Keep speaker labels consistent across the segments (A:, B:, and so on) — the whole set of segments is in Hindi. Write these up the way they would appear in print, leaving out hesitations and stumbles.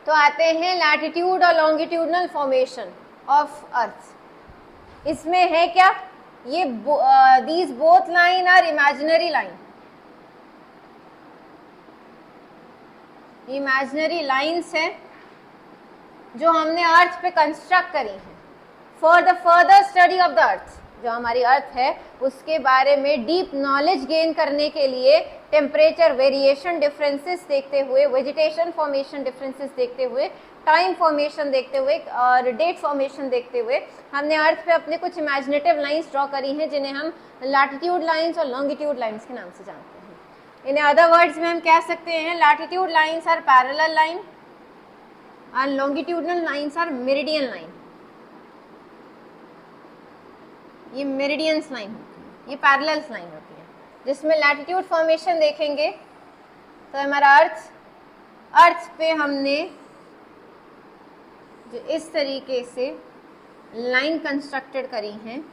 A: तो आते हैं लैटिट्यूड और लॉन्गिट्यूडनल फॉर्मेशन ऑफ अर्थ। इसमें है क्या, ये these both line are imaginary line, imaginary lines हैं जो हमने अर्थ पे कंस्ट्रक्ट करी हैं for the further study of the earth. जो हमारी अर्थ है उसके बारे में डीप नॉलेज गेन करने के लिए टेम्परेचर वेरिएशन डिफरेंसेस देखते हुए, वेजिटेशन फॉर्मेशन डिफरेंसेस देखते हुए, टाइम फॉर्मेशन देखते हुए और डेट फॉर्मेशन देखते हुए हमने अर्थ पे अपने कुछ इमेजिनेटिव लाइंस ड्रॉ करी हैं जिन्हें हम लैटिट्यूड लाइंस और लॉन्गिट्यूड लाइंस के नाम से जानते हैं। इन अदर वर्ड्स में हम कह सकते हैं latitude lines are parallel line and longitudinal lines are meridian line। ये मेरिडियंस लाइन होती है, ये पैरेलल्स लाइन होती है। जिसमें लैटिट्यूड फॉर्मेशन देखेंगे तो हमारा अर्थ पे हमने जो इस तरीके से लाइन कंस्ट्रक्टेड करी हैं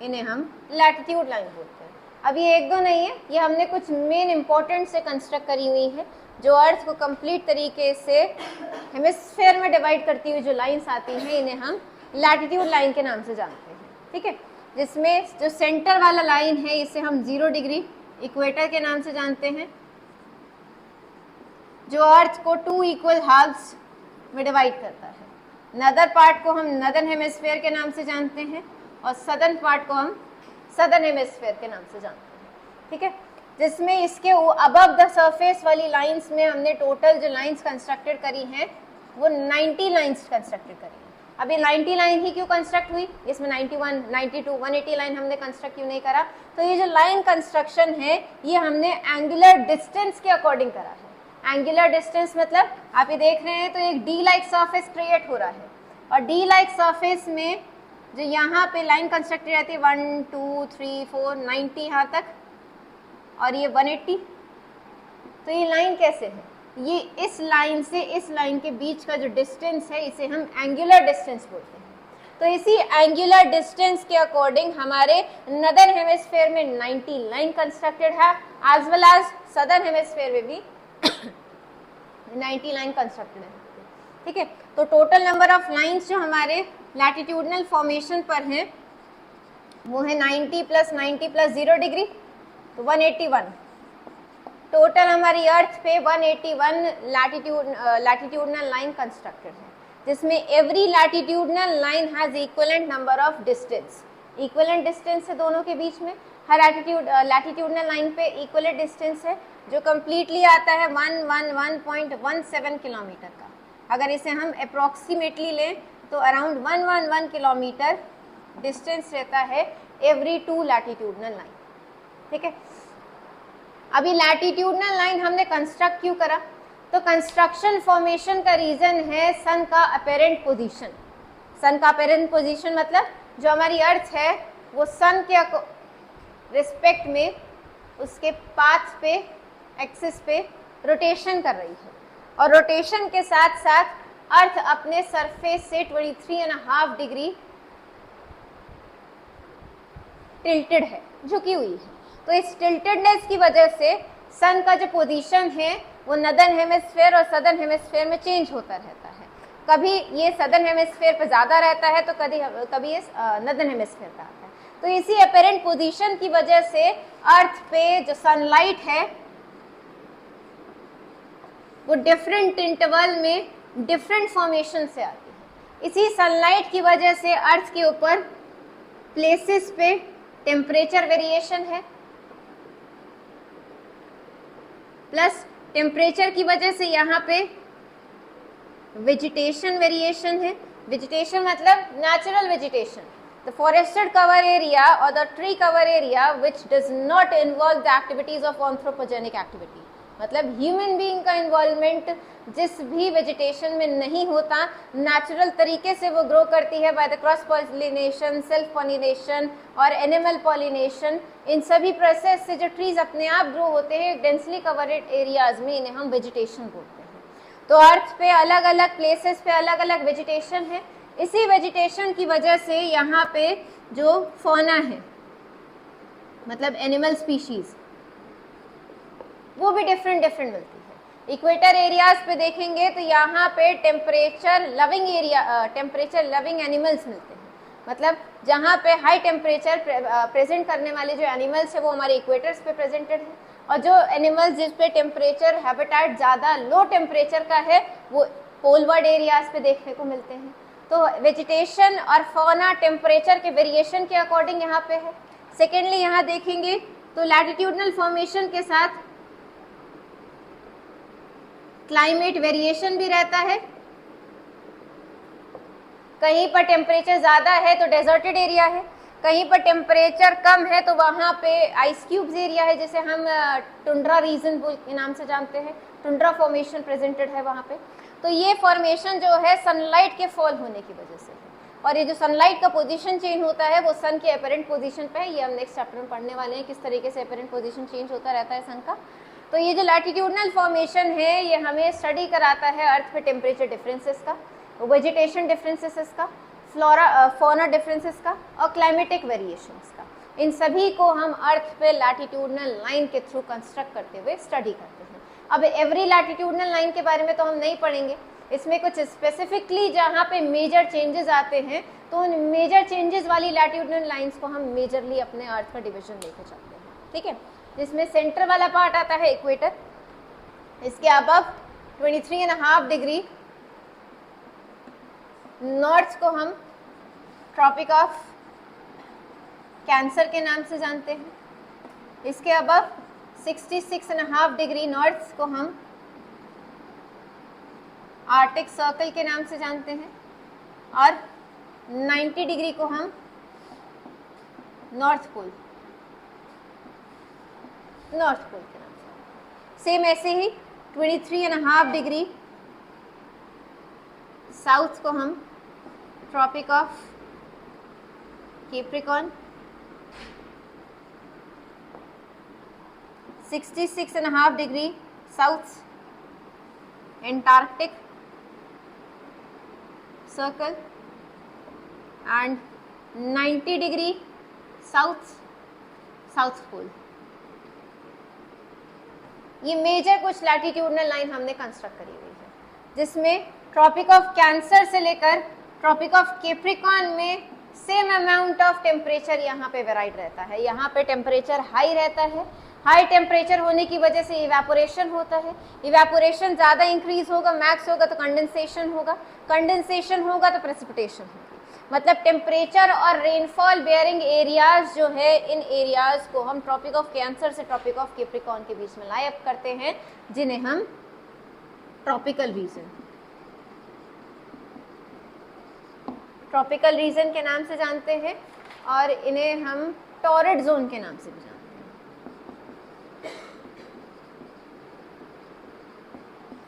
A: इन्हें हम लैटिट्यूड लाइन बोलते हैं। अब ये एक दो नहीं है, ये हमने कुछ मेन इंपॉर्टेंट से कंस्ट्रक्ट करी हुई है जो अर्थ को कंप्लीट तरीके से हेमिस्फीयर में डिवाइड करती हुई जो लाइंस आती हैं इन्हें हम लैटिट्यूड लाइन के नाम से जानते हैं। ठीक है, जिसमें जो सेंटर वाला लाइन है इसे हम 0 डिग्री इक्वेटर के नाम से जानते हैं, जो अर्थ को 2 इक्वल हाल्व्स में डिवाइड करता है। नदर पार्ट को हम नदर्न हेमिस्फीयर के नाम से जानते हैं और सदर्न पार्ट को हम सदर्न हेमिस्फीयर के नाम से जानते हैं। ठीक है, जिसमें इसके अबव द सरफेस वाली लाइंस में हमने टोटल जो लाइंस कंस्ट्रक्टेड करी हैं वो 90 लाइंस कंस्ट्रक्टेड करी हैं। अब ये 90 लाइन ही क्यों कंस्ट्रक्ट हुई, इसमें 91, 92, 180 लाइन हमने कंस्ट्रक्ट क्यों नहीं करा? तो ये जो लाइन कंस्ट्रक्शन है ये हमने एंगुलर डिस्टेंस के अकॉर्डिंग करा है। एंगुलर डिस्टेंस मतलब आप ये देख रहे हैं तो एक डी लाइक सरफेस क्रिएट हो रहा है और डी लाइक सरफेस में जो यहाँ पे लाइन कंस्ट्रक्टेड रहती है 1, 2, 3, 4, 90 यहाँ तक और ये 180। तो ये लाइन कैसे है, ये इस लाइन से इस लाइन के बीच का जो डिस्टेंस है इसे हम एंगुलर डिस्टेंस बोलते हैं। तो इसी एंगुलर डिस्टेंस के अकॉर्डिंग हमारे नदर्न हेमिस्फीयर में 90 लाइन कंस्ट्रक्टेड है as well as southern hemisphere में भी 90 लाइन कंस्ट्रक्टेड है। ठीक है, तो टोटल नंबर ऑफ लाइंस जो हमारे लैटिट्यूडनल फॉर्मेशन पर हैं वो है 90 + 90 + 0 डिग्री, तो 181। टोटल हमारी अर्थ पे 181 लैटिट्यूडनल लाइन कंस्ट्रक्टेड है, जिसमें every latitudinal line has equivalent number of distance. Equivalent distance है दोनों के बीच में, हर लैटिट्यूडनल लाइन पे इक्विवेलेंट डिस्टेंस है जो कंप्लीटली आता है 111.17 किलोमीटर का। अगर इसे हम अप्रॉक्सीमेटली लें तो अराउंड 111 किलोमीटर डिस्टेंस रहता है एवरी 2 लैटिट्यूडनल लाइन। ठीक है, अभी लैटिट्यूडनल लाइन हमने कंस्ट्रक्ट क्यों करा? तो कंस्ट्रक्शन फॉर्मेशन का रीजन है सन का अपेरेंट पोजीशन। सन का अपेरेंट पोजीशन मतलब जो हमारी अर्थ है वो सन के रिस्पेक्ट में उसके पाथ पे, एक्सिस पे रोटेशन कर रही है और रोटेशन के साथ साथ अर्थ अपने सरफेस से 23.5 डिग्री टिल्टेड है, झुकी हुई है। तो इस टिल्टेडनेस की वजह से सन का जो पोजीशन है वो नदर्न हेमिस्फीयर और सदर्न हेमिस्फीयर में चेंज होता रहता है। कभी ये सदर्न हेमिस्फीयर पे ज़्यादा रहता है तो कभी ये नदर्न हेमिस्फीयर पे आता है। तो इसी अपेरेंट पोजीशन की वजह से अर्थ पे जो सनलाइट है वो डिफरेंट इंटरवल में डिफरेंट फॉर्मेशन से आती है। इसी सनलाइट की वजह से अर्थ के ऊपर प्लेसेस पे टेम्परेचर वेरिएशन है, प्लस टेम्परेचर की वजह से यहाँ पे वेजिटेशन वेरिएशन है। वेजिटेशन मतलब natural vegetation, the forested cover area और the tree cover area which does not involve the activities of anthropogenic activity, मतलब ह्यूमन बीइंग का इन्वॉल्वमेंट जिस भी वेजिटेशन में नहीं होता, नेचुरल तरीके से वो ग्रो करती है by the cross pollination, self pollination और एनिमल पॉलिनेशन। इन सभी प्रोसेस से जो ट्रीज अपने आप ग्रो होते हैं डेंसली कवर्ड एरियाज में, इन्हें हम वेजिटेशन बोलते हैं। तो अर्थ पे अलग अलग प्लेसेस पे अलग अलग वेजिटेशन है। इसी वेजिटेशन की वजह से यहाँ पे जो फौना है मतलब एनिमल स्पीशीज वो भी डिफरेंट मिलती है। इक्वेटर एरियाज पे देखेंगे तो यहाँ पे temperature loving area, temperature loving animals मिलते हैं। मतलब जहाँ पे हाई टेम्परेचर प्रेजेंट करने वाले जो एनिमल्स है वो हमारे इक्वेटर्स पे प्रेजेंटेड है, और जो एनिमल्स जिस पे टेम्परेचर हैबिटेट ज़्यादा लो टेम्परेचर का है वो पोलवर्ड एरियाज पे देखने को मिलते हैं। तो वेजिटेशन और फौना टेम्परेचर के वेरिएशन के अकॉर्डिंग यहाँ पे है। सेकेंडली यहाँ देखेंगे तो लैटिट्यूडनल फॉर्मेशन के साथ क्लाइमेट वेरिएशन भी रहता है। कहीं पर टेम्परेचर ज़्यादा है तो डेजर्टेड एरिया है, कहीं पर टेम्परेचर कम है तो वहाँ पे आइस क्यूब्स एरिया है, जिसे हम टुंड्रा रीजन के नाम से जानते हैं। टुंड्रा फॉर्मेशन प्रेजेंटेड है वहाँ पे। तो ये फॉर्मेशन जो है सनलाइट के फॉल होने की वजह से है, और ये जो सनलाइट का पोजीशन चेंज होता है वो सन के अपेरेंट पोजीशन पे है। ये हम नेक्स्ट चैप्टर में पढ़ने वाले हैं किस तरीके से अपेरेंट पोजीशन चेंज होता रहता है सन का। तो ये जो लैटिट्यूडनल फॉर्मेशन है ये हमें स्टडी कराता है अर्थ पे टेम्परेचर डिफरेंसेस का, वेजिटेशन डिफरेंसेस का, फ्लोरा फौना डिफरेंसेस का, और क्लाइमेटिक वेरिएशंस का। इन सभी को हम अर्थ पे लैटिट्यूडनल लाइन के थ्रू कंस्ट्रक्ट करते हुए स्टडी करते हैं। अब एवरी लैटिट्यूडनल लाइन के बारे में तो हम नहीं पढ़ेंगे, इसमें कुछ स्पेसिफिकली जहाँ पे मेजर चेंजेस आते हैं तो उन मेजर चेंजेस वाली लैटिट्यूडनल लाइंस को हम मेजरली अपने अर्थ का डिवीजन लेके चलते हैं। ठीक है, जिसमें सेंटर वाला पार्ट आता है इक्वेटर, इसके अबव 23.5 डिग्री नॉर्थ को हम ट्रॉपिक ऑफ कैंसर के नाम से जानते हैं। इसके अबव 66.5 डिग्री नॉर्थ को हम आर्टिक सर्कल के नाम से जानते हैं, और 90 डिग्री को हम नॉर्थ पोल के नाम से। सेम ऐसे ही 23.5 डिग्री साउथ को हम tropic of Capricorn, 66.5 degree south Antarctic circle, and 90 degree south pole. ये मेजर कुछ लैटिट्यूडनल लाइन हमने कंस्ट्रक्ट करी हुई है, जिसमें ट्रॉपिक ऑफ कैंसर से लेकर ट्रॉपिक ऑफ कैप्रिकॉर्न में सेम अमाउंट ऑफ टेम्परेचर यहाँ पे वेराइड रहता है। यहाँ पे टेम्परेचर हाई रहता है, हाई टेम्परेचर होने की वजह से इवेपोरेशन होता है, इवेपोरेशन ज़्यादा इंक्रीज होगा, मैक्स होगा तो कंडेंसेशन होगा, कंडेंसेशन होगा तो प्रेसिपिटेशन होगी। मतलब टेम्परेचर और रेनफॉल बेयरिंग एरियाज जो है, इन एरियाज को हम ट्रॉपिक ऑफ कैंसर से ट्रॉपिक ऑफ कैप्रिकॉर्न के बीच में लाइन अप करते हैं, जिन्हें हम ट्रॉपिकल रीजन के नाम से जानते हैं, और इन्हें हम टॉरिड जोन के नाम से भी जानते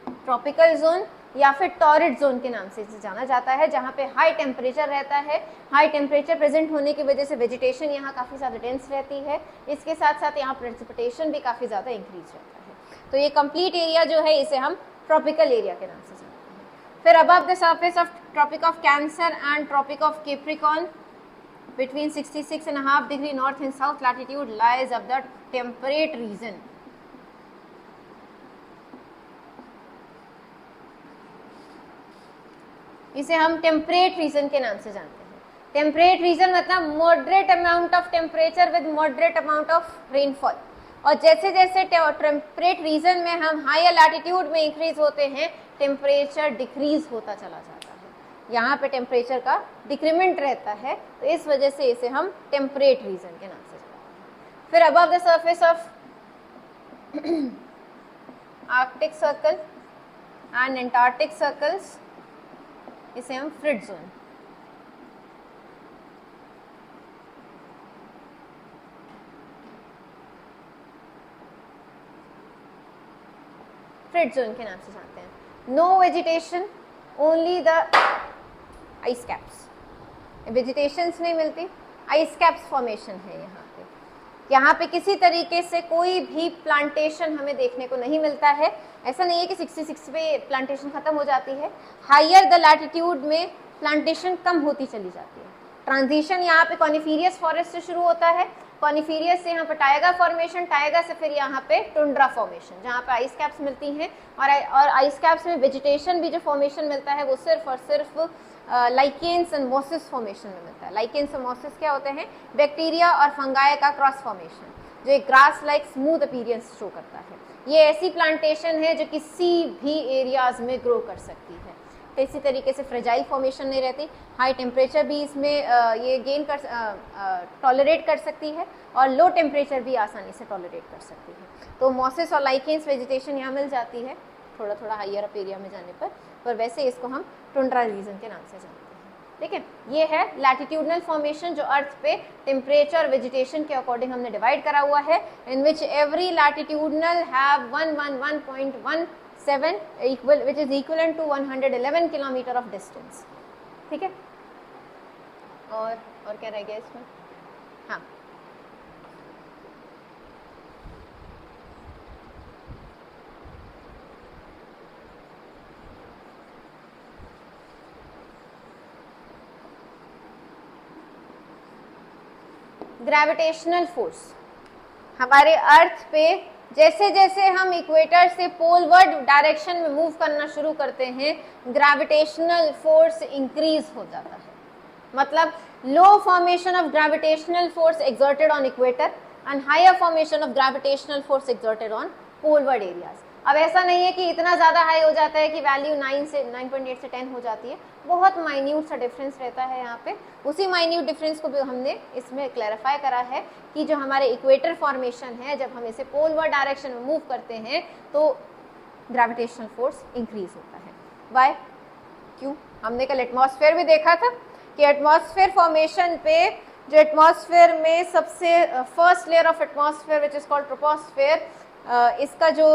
A: हैं। ट्रॉपिकल जोन या फिर टॉरिड जोन के नाम से जाना जाता है, जहाँ पे हाई टेम्परेचर रहता है। हाई टेम्परेचर प्रेजेंट होने की वजह से वेजिटेशन यहाँ काफ़ी ज़्यादा डेंस रहती है, इसके साथ साथ यहाँ प्रेसिपिटेशन भी काफ़ी ज़्यादा इंक्रीज रहता है। तो ये कंप्लीट एरिया जो है इसे हम ट्रॉपिकल एरिया के नाम से जानते हैं। फिर above the surface of tropic of cancer and tropic of Capricorn between 66.5 degree north and south latitude lies of the temperate region. इसे हम टेम्परेट रीजन के नाम से जानते हैं। टेम्परेट रीजन मतलब moderate amount of temperature with moderate amount of rainfall. और जैसे जैसे टेम्परेट रीजन में हम हायर लैटिट्यूड में इंक्रीज होते हैं, टेम्परेचर डिक्रीज होता चला जाता है, यहाँ पे टेम्परेचर का डिक्रीमेंट रहता है, तो इस वजह से इसे हम टेम्परेट रीजन के नाम से जानते हैं। फिर above the surface of Arctic circle and Antarctic circles, इसे हम फ्रिड जोन। फ्रिड जोन के नाम से जानते हैं। No vegetation, only the ice caps. Vegetations नहीं मिलती, आइस कैप्स फॉर्मेशन है यहाँ पे। यहाँ पे किसी तरीके से कोई भी प्लांटेशन हमें देखने को नहीं मिलता है। ऐसा नहीं है कि 66 पे प्लांटेशन खत्म हो जाती है, हायर द लैटिट्यूड में प्लांटेशन कम होती चली जाती है। ट्रांजिशन यहाँ पे कॉनिफेरियस फॉरेस्ट से शुरू होता है, कॉनिफेरियस से यहाँ पे टाइगा फॉर्मेशन, टाइगा से फिर यहाँ पे टुंड्रा फॉर्मेशन जहाँ पे आइस कैप्स मिलती हैं, और आइस कैप्स में वेजिटेशन भी जो फॉर्मेशन मिलता है वो सिर्फ और सिर्फ लाइकेन्स एंड मॉसिस फॉर्मेशन में मिलता है। लाइकेन्स और मॉसिस क्या होते हैं? बैक्टीरिया और फंगाई का क्रॉस फॉर्मेशन जो एक grass like smooth appearance show करता है। ये ऐसी प्लांटेशन है जो किसी भी एरियाज में ग्रो कर सकती है। तो इसी तरीके से फ्रेजाइल फॉर्मेशन नहीं रहती, हाई टेम्परेचर भी इसमें ये गेन कर टॉलरेट कर सकती है और लो टेम्परेचर भी आसानी से टॉलरेट कर सकती है। तो मॉसिस और लाइकेन्स वेजिटेशन यहाँ मिल जाती है थोड़ा थोड़ा हाइयर अप एरिया में जाने पर वैसे इसको हम टुंड्रा रीजन के नाम से जानते हैं। ठीक है, ये है लैटिट्यूडनल फॉर्मेशन जो अर्थ पे टेम्परेचर और वेजिटेशन के अकॉर्डिंग हमने डिवाइड करा हुआ है, in which every latitudinal have 111.17 equal which is equivalent to 111 kilometre of distance. ठीक है, और क्या रह गया इसमें? हाँ, ग्रेविटेशनल फोर्स हमारे अर्थ पे जैसे जैसे हम इक्वेटर से पोलवर्ड डायरेक्शन में मूव करना शुरू करते हैं, ग्रेविटेशनल फोर्स इंक्रीज हो जाता है। मतलब low formation of gravitational force exerted on equator and higher formation of gravitational force exerted on poleward areas. अब ऐसा नहीं है कि इतना ज़्यादा हाई हो जाता है कि वैल्यू 9.8 से 10 हो जाती है, बहुत माइन्यूट सा डिफरेंस रहता है यहाँ पे। उसी माइन्यूट डिफरेंस को भी हमने इसमें क्लैरिफाई करा है कि जो हमारे इक्वेटर फॉर्मेशन है, जब हम इसे पोलवर्ड डायरेक्शन में मूव करते हैं तो ग्रेविटेशनल फोर्स इंक्रीज होता है। वाई? क्यों? हमने कल एटमॉस्फेयर भी देखा था कि एटमॉस्फेयर फॉर्मेशन पे जो एटमॉस्फेयर में सबसे first layer of atmosphere which is called troposphere, इसका जो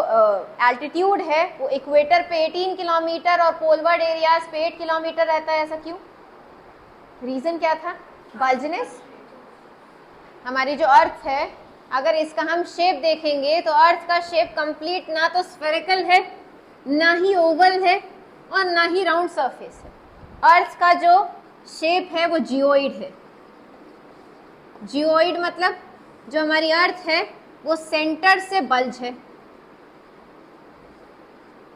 A: एल्टीट्यूड है वो इक्वेटर पे 18 किलोमीटर और पोलवर्ड एरियाज पे 8 किलोमीटर रहता है। ऐसा क्यों? रीजन क्या था? बल्जनेस। हमारी जो अर्थ है, अगर इसका हम शेप देखेंगे तो अर्थ का शेप कंप्लीट ना तो स्फेरिकल है, ना ही ओवल है और ना ही राउंड सरफेस है। अर्थ का जो शेप है वो जियोइड है। जियोइड मतलब जो हमारी अर्थ है वो सेंटर से बल्ज है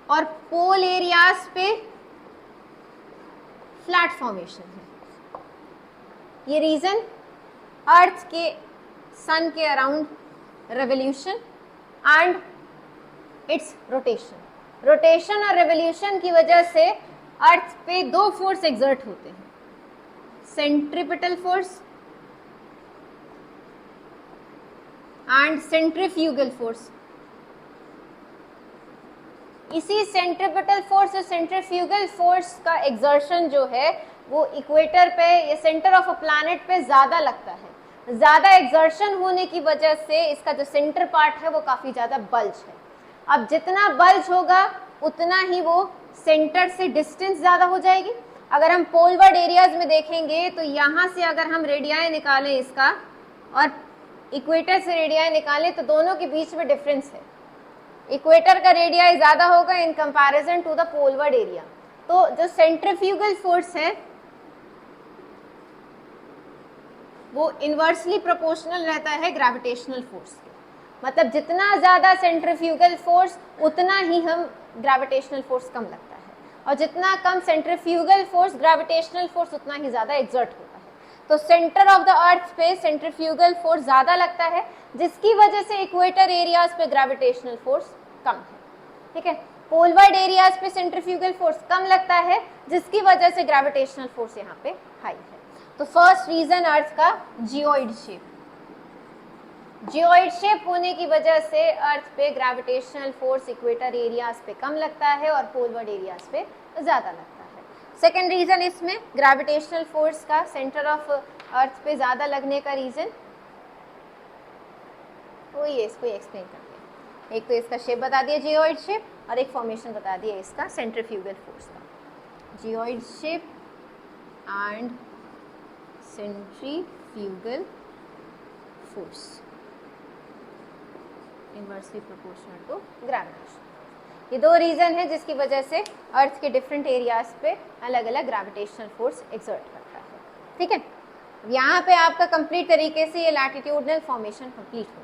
A: और पोल एरियाज पे फ्लैट फॉर्मेशन है। ये रीजन अर्थ के सन के around revolution and it's rotation और रेवोल्यूशन की वजह से अर्थ पे दो फोर्स एक्सर्ट होते हैं, centripetal force and centrifugal force. इसी सेंट्रीपिटल फोर्स और सेंट्रीफ्यूगल फोर्स का एक्सर्शन जो है वो इक्वेटर पे या सेंटर ऑफ अ प्लैनेट पे ज्यादा लगता है। ज्यादा एक्सर्शन होने की वजह से इसका जो सेंटर पार्ट है वो काफी ज्यादा बल्ज है। अब जितना बल्ज होगा उतना ही वो सेंटर से डिस्टेंस ज्यादा हो जाएगी। अगर हम पोलवर्ड एरियाज में देखेंगे तो यहाँ से अगर हम रेडियाई निकालें इसका और इक्वेटर से रेडियाई निकालें तो दोनों के बीच में डिफरेंस है। इक्वेटर का रेडियाई ज्यादा होगा in comparison to the poleward area. तो जो सेंट्रीफ्यूगल फोर्स है वो इनवर्सली प्रोपोर्शनल रहता है ग्रेविटेशनल फोर्स के। मतलब जितना ज्यादा सेंट्रीफ्यूगल फोर्स उतना ही हम ग्रेविटेशनल फोर्स कम लगता है, और जितना कम सेंट्रीफ्यूगल फोर्स ग्रेविटेशनल फोर्स उतना ही ज्यादा एक्सर्ट होता है। तो सेंटर ऑफ द अर्थ पे सेंट्रीफ्यूगल फोर्स ज्यादा लगता है, जिसकी वजह से इक्वेटर एरियाज पे ग्रेविटेशनल फोर्स कम है। ठीक है, पोलवर्ड एरियाज पे सेंट्रीफ्यूगल फोर्स कम लगता है, जिसकी वजह से ग्रेविटेशनल फोर्स यहाँ पे हाई है। तो फर्स्ट रीजन अर्थ का जियोइड शेप। जियोइड शेप होने की वजह से अर्थ पे ग्रेविटेशनल फोर्स इक्वेटर एरियाज पे कम लगता है और पोलवर्ड एरियाज पे ज्यादा लगता है। सेकेंड रीजन इसमें ग्रेविटेशनल फोर्स का सेंटर ऑफ अर्थ पे ज्यादा लगने का रीजन वही है, इसको एक्सप्लेन करते हैं। एक तो इसका शेप बता दिया जियोइड शेप, और एक फॉर्मेशन बता दिया इसका सेंट्रीफ्यूगल फोर्स का। Geoid shape and centrifugal force inversely proportional to gravitation. ये दो रीजन है जिसकी वजह से अर्थ के डिफरेंट एरियाज पे अलग अलग ग्रेविटेशनल फोर्स एक्सर्ट करता है। ठीक है, यहाँ पे आपका कंप्लीट तरीके से ये लैटिट्यूडनल फॉर्मेशन कंप्लीट हो